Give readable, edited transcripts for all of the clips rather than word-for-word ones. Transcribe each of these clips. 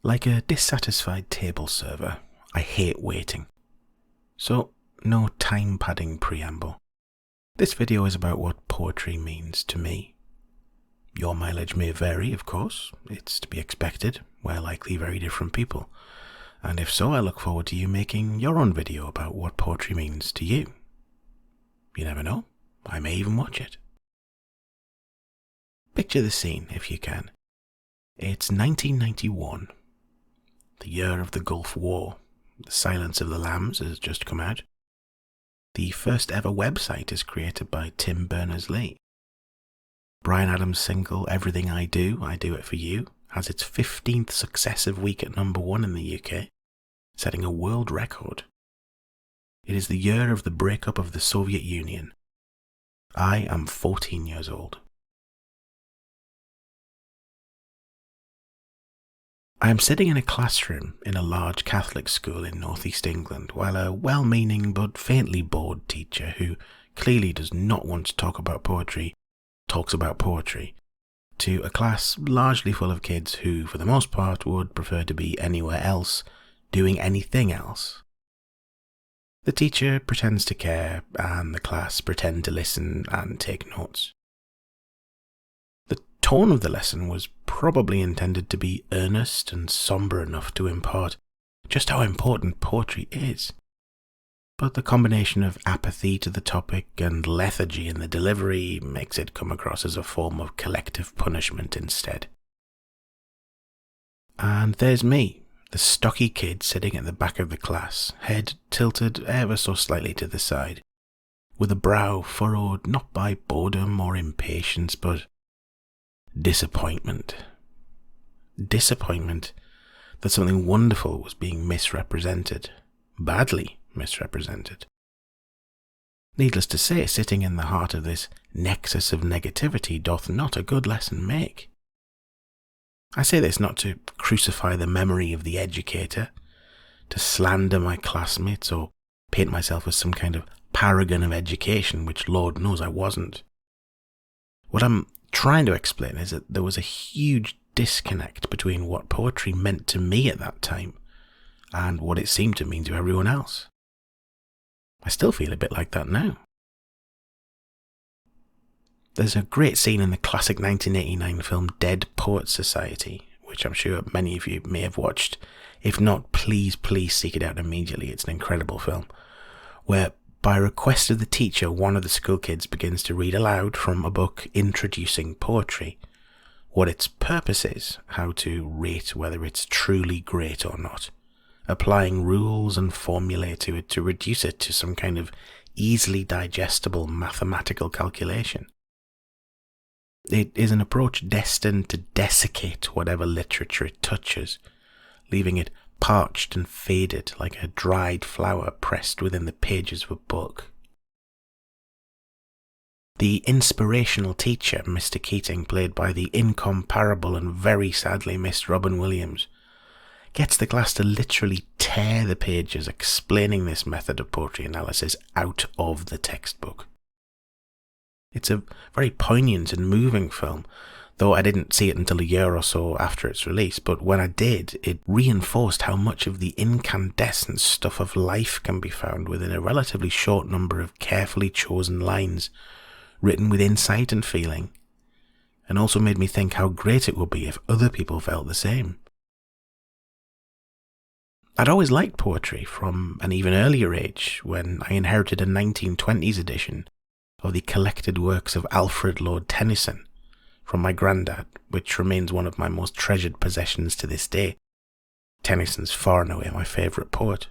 Like a dissatisfied table server, I hate waiting. So, no time padding preamble. This video is about what poetry means to me. Your mileage may vary, of course. It's to be expected. We're likely very different people. And if so, I look forward to you making your own video about what poetry means to you. You never know. I may even watch it. Picture the scene, if you can. It's 1991. The year of the Gulf War. The Silence of the Lambs has just come out. The first ever website is created by Tim Berners-Lee. Bryan Adams' single Everything I Do It For You has its 15th successive week at #1 in the UK, setting a world record. It is the year of the breakup of the Soviet Union. I am 14 years old. I am sitting in a classroom in a large Catholic school in northeast England, while a well-meaning but faintly bored teacher, who clearly does not want to talk about poetry, talks about poetry, to a class largely full of kids who, for the most part, would prefer to be anywhere else, doing anything else. The teacher pretends to care, and the class pretend to listen and take notes. The tone of the lesson was probably intended to be earnest and sombre enough to impart just how important poetry is. But the combination of apathy to the topic and lethargy in the delivery makes it come across as a form of collective punishment instead. And there's me, the stocky kid sitting at the back of the class, head tilted ever so slightly to the side, with a brow furrowed not by boredom or impatience, but disappointment. Disappointment that something wonderful was being misrepresented, badly misrepresented. Needless to say, sitting in the heart of this nexus of negativity doth not a good lesson make. I say this not to crucify the memory of the educator, to slander my classmates, or paint myself as some kind of paragon of education, which Lord knows I wasn't. What I'm trying to explain is that there was a huge disconnect between what poetry meant to me at that time and what it seemed to mean to everyone else. I still feel a bit like that now. There's a great scene in the classic 1989 film Dead Poets Society, which I'm sure many of you may have watched. If not, please seek it out immediately. It's an incredible film, where by request of the teacher, one of the school kids begins to read aloud from a book introducing poetry, what its purpose is, how to rate whether it's truly great or not, applying rules and formulae to it to reduce it to some kind of easily digestible mathematical calculation. It is an approach destined to desiccate whatever literature it touches, leaving it parched and faded like a dried flower pressed within the pages of a book. The inspirational teacher, Mr. Keating, played by the incomparable and very sadly missed Robin Williams, gets the class to literally tear the pages explaining this method of poetry analysis out of the textbook. It's a very poignant and moving film, though I didn't see it until a year or so after its release, but when I did, it reinforced how much of the incandescent stuff of life can be found within a relatively short number of carefully chosen lines, written with insight and feeling, and also made me think how great it would be if other people felt the same. I'd always liked poetry from an even earlier age, when I inherited a 1920s edition of the collected works of Alfred Lord Tennyson from my granddad, which remains one of my most treasured possessions to this day. Tennyson's far and away my favourite poet.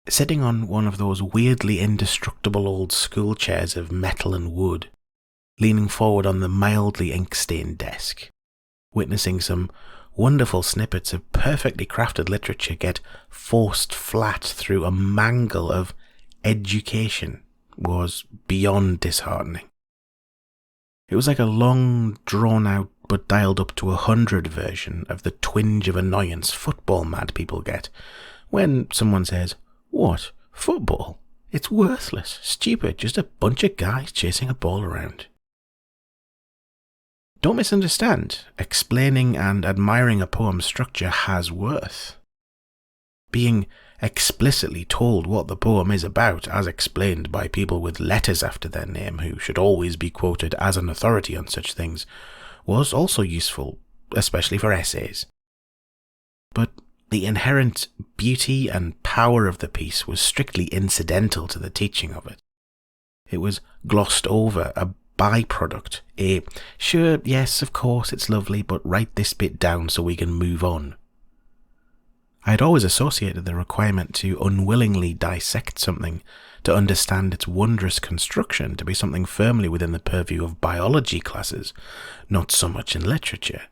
Sitting on one of those weirdly indestructible old school chairs of metal and wood, leaning forward on the mildly ink-stained desk, witnessing some wonderful snippets of perfectly crafted literature get forced flat through a mangle of education was beyond disheartening. It was like a long, drawn-out but dialed up to 100 version of the twinge of annoyance football mad people get when someone says, "What? Football? It's worthless, stupid, just a bunch of guys chasing a ball around." Don't misunderstand. Explaining and admiring a poem's structure has worth. Being explicitly told what the poem is about, as explained by people with letters after their name who should always be quoted as an authority on such things, was also useful, especially for essays. But the inherent beauty and power of the piece was strictly incidental to the teaching of it. It was glossed over, a byproduct, sure, yes, of course, it's lovely, but write this bit down so we can move on. I had always associated the requirement to unwillingly dissect something, to understand its wondrous construction, to be something firmly within the purview of biology classes, not so much in literature.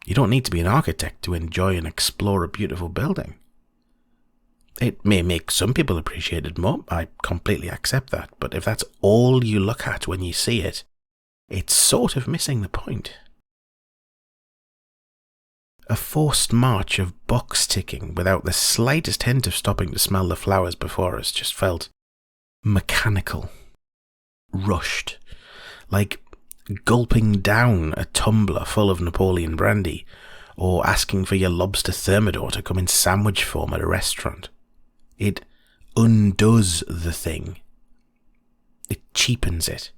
You don't need to be an architect to enjoy and explore a beautiful building. It may make some people appreciate it more, I completely accept that, but if that's all you look at when you see it, it's sort of missing the point. A forced march of box ticking without the slightest hint of stopping to smell the flowers before us just felt mechanical, rushed, like gulping down a tumbler full of Napoleon brandy, or asking for your lobster thermidor to come in sandwich form at a restaurant. It undoes the thing. It cheapens it.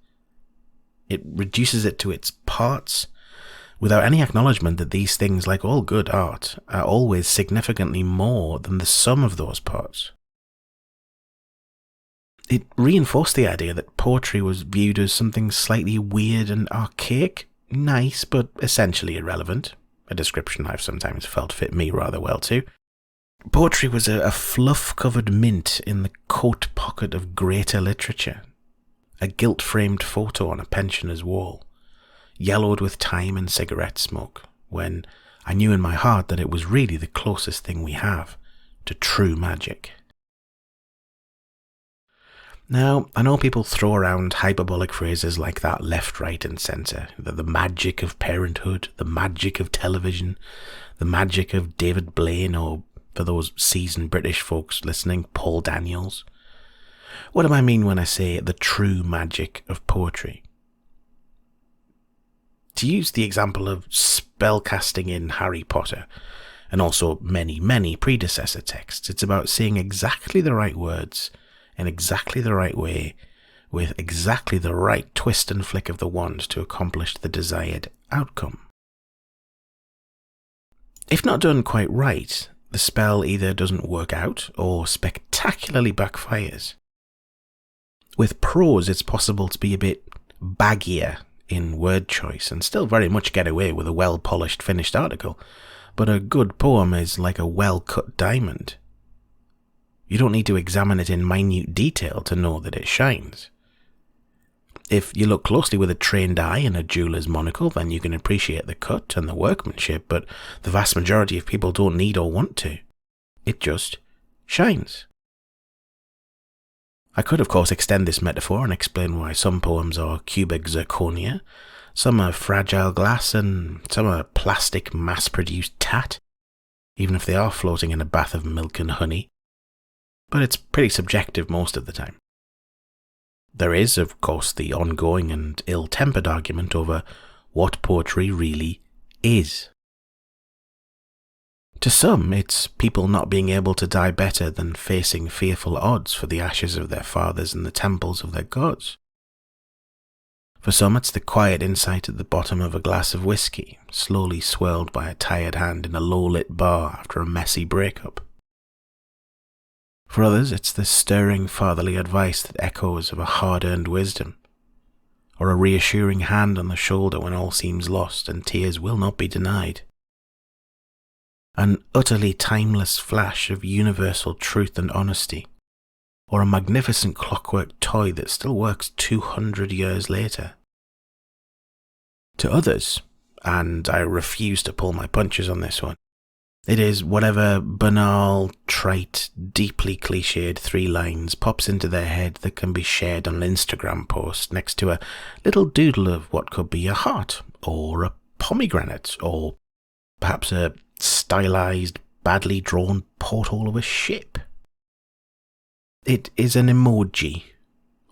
It reduces it to its parts, without any acknowledgement that these things, like all good art, are always significantly more than the sum of those parts. It reinforced the idea that poetry was viewed as something slightly weird and archaic, nice but essentially irrelevant, a description I've sometimes felt fit me rather well too. Poetry was a fluff-covered mint in the coat pocket of greater literature, a gilt-framed photo on a pensioner's wall, yellowed with time and cigarette smoke, when I knew in my heart that it was really the closest thing we have to true magic. Now, I know people throw around hyperbolic phrases like that left, right and centre, the magic of parenthood, the magic of television, the magic of David Blaine, or for those seasoned British folks listening, Paul Daniels. What do I mean when I say the true magic of poetry? To use the example of spellcasting in Harry Potter, and also many, many predecessor texts, it's about seeing exactly the right words in exactly the right way, with exactly the right twist and flick of the wand to accomplish the desired outcome. If not done quite right, the spell either doesn't work out or spectacularly backfires. With prose, it's possible to be a bit baggier in word choice and still very much get away with a well-polished finished article, but a good poem is like a well-cut diamond. You don't need to examine it in minute detail to know that it shines. If you look closely with a trained eye and a jeweler's monocle, then you can appreciate the cut and the workmanship, but the vast majority of people don't need or want to. It just shines. I could, of course, extend this metaphor and explain why some poems are cubic zirconia, some are fragile glass, and some are plastic mass-produced tat, even if they are floating in a bath of milk and honey. But it's pretty subjective most of the time. There is, of course, the ongoing and ill-tempered argument over what poetry really is. To some, it's people not being able to die better than facing fearful odds for the ashes of their fathers and the temples of their gods. For some, it's the quiet insight at the bottom of a glass of whiskey, slowly swirled by a tired hand in a low-lit bar after a messy breakup. For others, it's the stirring fatherly advice that echoes of a hard-earned wisdom, or a reassuring hand on the shoulder when all seems lost and tears will not be denied. An utterly timeless flash of universal truth and honesty, or a magnificent clockwork toy that still works 200 years later. To others, and I refuse to pull my punches on this one, it is whatever banal, trite, deeply cliched 3 lines pops into their head that can be shared on an Instagram post next to a little doodle of what could be a heart, or a pomegranate, or perhaps a stylized, badly drawn porthole of a ship. It is an emoji,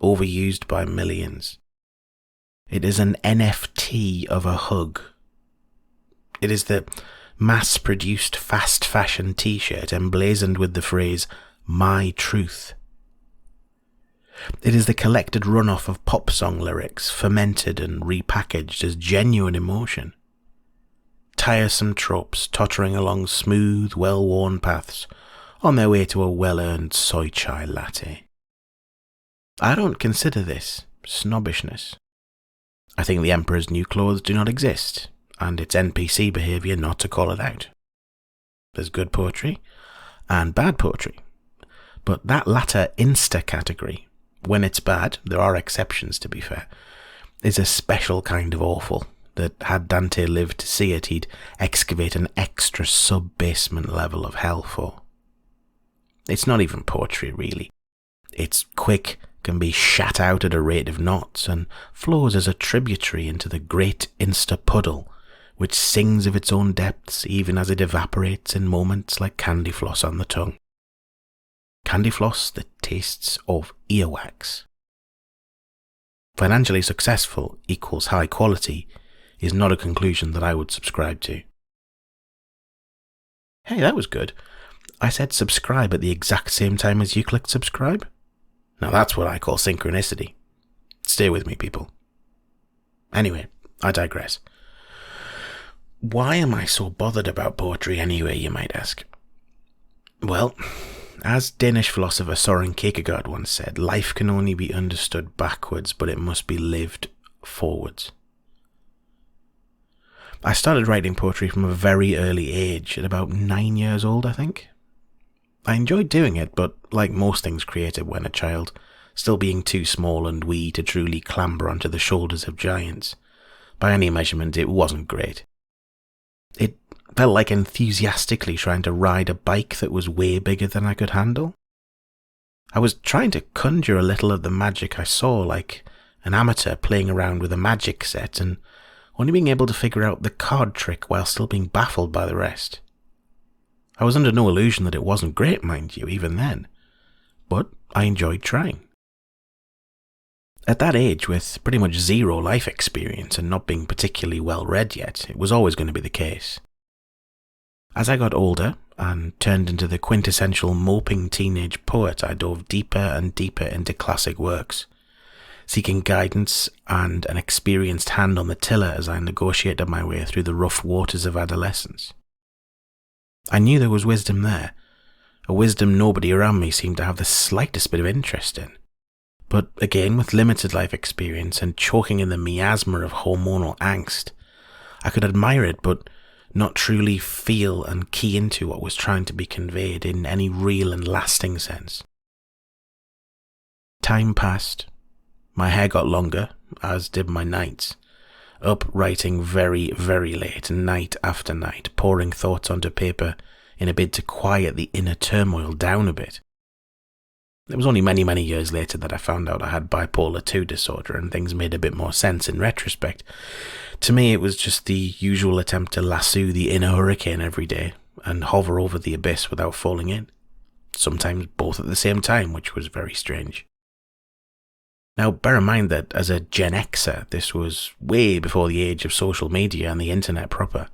overused by millions. It is an NFT of a hug. It is the mass-produced fast-fashion t-shirt emblazoned with the phrase, "My truth." It is the collected runoff of pop song lyrics, fermented and repackaged as genuine emotion. Tiresome tropes tottering along smooth, well-worn paths on their way to a well-earned soy chai latte. I don't consider this snobbishness. I think the Emperor's new clothes do not exist, and it's NPC behaviour not to call it out. There's good poetry and bad poetry, but that latter Insta category, when it's bad, there are exceptions to be fair, is a special kind of awful that had Dante lived to see it, he'd excavate an extra sub-basement level of hell for. It's not even poetry really. It's quick, can be shat out at a rate of knots, and flows as a tributary into the great Insta puddle, which sings of its own depths even as it evaporates in moments like candy floss on the tongue. Candy floss that tastes of earwax. Financially successful equals high quality is not a conclusion that I would subscribe to. Hey, that was good. I said subscribe at the exact same time as you clicked subscribe. Now that's what I call synchronicity. Stay with me, people. Anyway, I digress. Why am I so bothered about poetry anyway, you might ask? Well, as Danish philosopher Søren Kierkegaard once said, life can only be understood backwards, but it must be lived forwards. I started writing poetry from a very early age, at about 9 years old, I think. I enjoyed doing it, but like most things created when a child, still being too small and wee to truly clamber onto the shoulders of giants, by any measurement it wasn't great. It felt like enthusiastically trying to ride a bike that was way bigger than I could handle. I was trying to conjure a little of the magic I saw, like an amateur playing around with a magic set and only being able to figure out the card trick while still being baffled by the rest. I was under no illusion that it wasn't great, mind you, even then, but I enjoyed trying. At that age, with pretty much zero life experience and not being particularly well read yet, it was always going to be the case. As I got older and turned into the quintessential moping teenage poet, I dove deeper and deeper into classic works, seeking guidance and an experienced hand on the tiller as I negotiated my way through the rough waters of adolescence. I knew there was wisdom there, a wisdom nobody around me seemed to have the slightest bit of interest in. But again, with limited life experience and choking in the miasma of hormonal angst, I could admire it but not truly feel and key into what was trying to be conveyed in any real and lasting sense. Time passed. My hair got longer, as did my nights. Up writing very, very late, night after night, pouring thoughts onto paper in a bid to quiet the inner turmoil down a bit. It was only many, many years later that I found out I had bipolar 2 disorder and things made a bit more sense in retrospect. To me, it was just the usual attempt to lasso the inner hurricane every day and hover over the abyss without falling in. Sometimes both at the same time, which was very strange. Now, bear in mind that as a Gen Xer, this was way before the age of social media and the internet proper.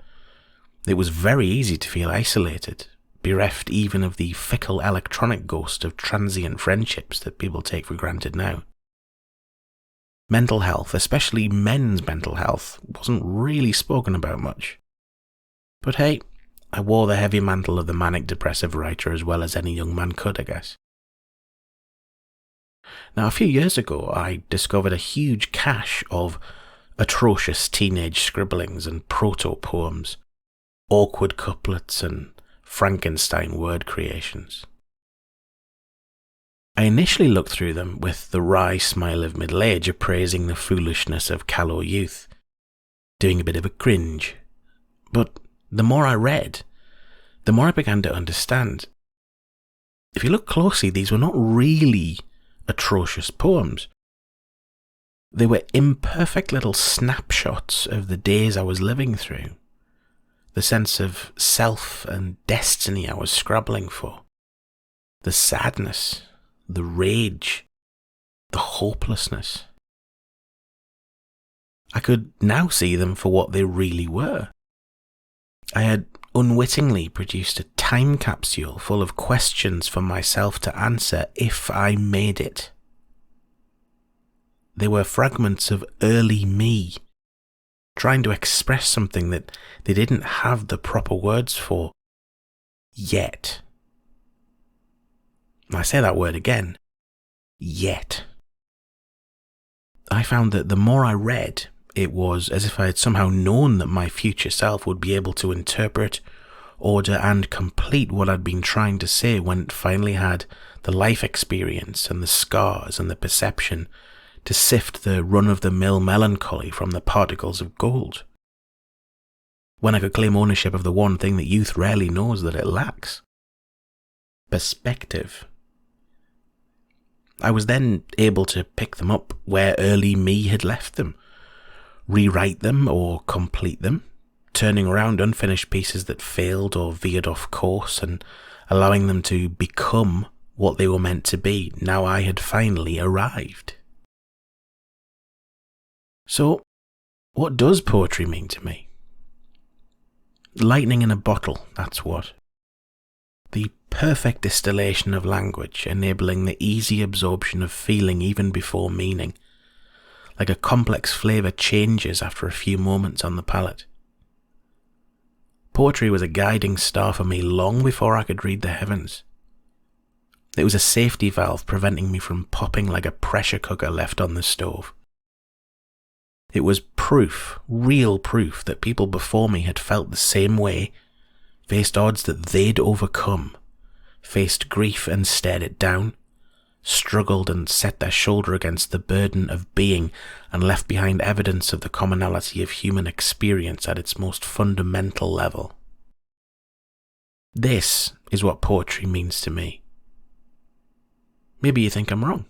It was very easy to feel isolated, bereft even of the fickle electronic ghost of transient friendships that people take for granted now. Mental health, especially men's mental health, wasn't really spoken about much. But hey, I wore the heavy mantle of the manic-depressive writer as well as any young man could, I guess. Now, a few years ago, I discovered a huge cache of atrocious teenage scribblings and proto-poems, awkward couplets and Frankenstein word creations. I initially looked through them with the wry smile of middle age appraising the foolishness of callow youth, doing a bit of a cringe. But the more I read, the more I began to understand. If you look closely, these were not really atrocious poems. They were imperfect little snapshots of the days I was living through, the sense of self and destiny I was scrabbling for, the sadness, the rage, the hopelessness. I could now see them for what they really were. I had unwittingly produced a time capsule full of questions for myself to answer if I made it. They were fragments of early me, trying to express something that they didn't have the proper words for yet. I say that word again, yet. I found that the more I read, it was as if I had somehow known that my future self would be able to interpret, order and complete what I'd been trying to say when it finally had the life experience and the scars and the perception to sift the run-of-the-mill melancholy from the particles of gold. When I could claim ownership of the one thing that youth rarely knows that it lacks: perspective. I was then able to pick them up where early me had left them, rewrite them or complete them, turning around unfinished pieces that failed or veered off course and allowing them to become what they were meant to be now I had finally arrived. So, what does poetry mean to me? Lightning in a bottle, that's what. The perfect distillation of language, enabling the easy absorption of feeling even before meaning, like a complex flavour changes after a few moments on the palate. Poetry was a guiding star for me long before I could read the heavens. It was a safety valve preventing me from popping like a pressure cooker left on the stove. It was proof, real proof, that people before me had felt the same way, faced odds that they'd overcome, faced grief and stared it down, struggled and set their shoulder against the burden of being and left behind evidence of the commonality of human experience at its most fundamental level. This is what poetry means to me. Maybe you think I'm wrong.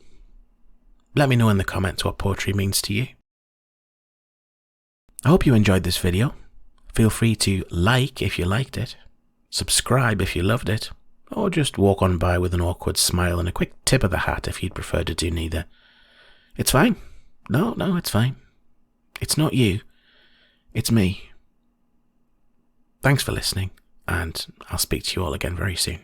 Let me know in the comments what poetry means to you. I hope you enjoyed this video. Feel free to like if you liked it, subscribe if you loved it, or just walk on by with an awkward smile and a quick tip of the hat if you'd prefer to do neither. It's fine. No, it's fine. It's not you. It's me. Thanks for listening, and I'll speak to you all again very soon.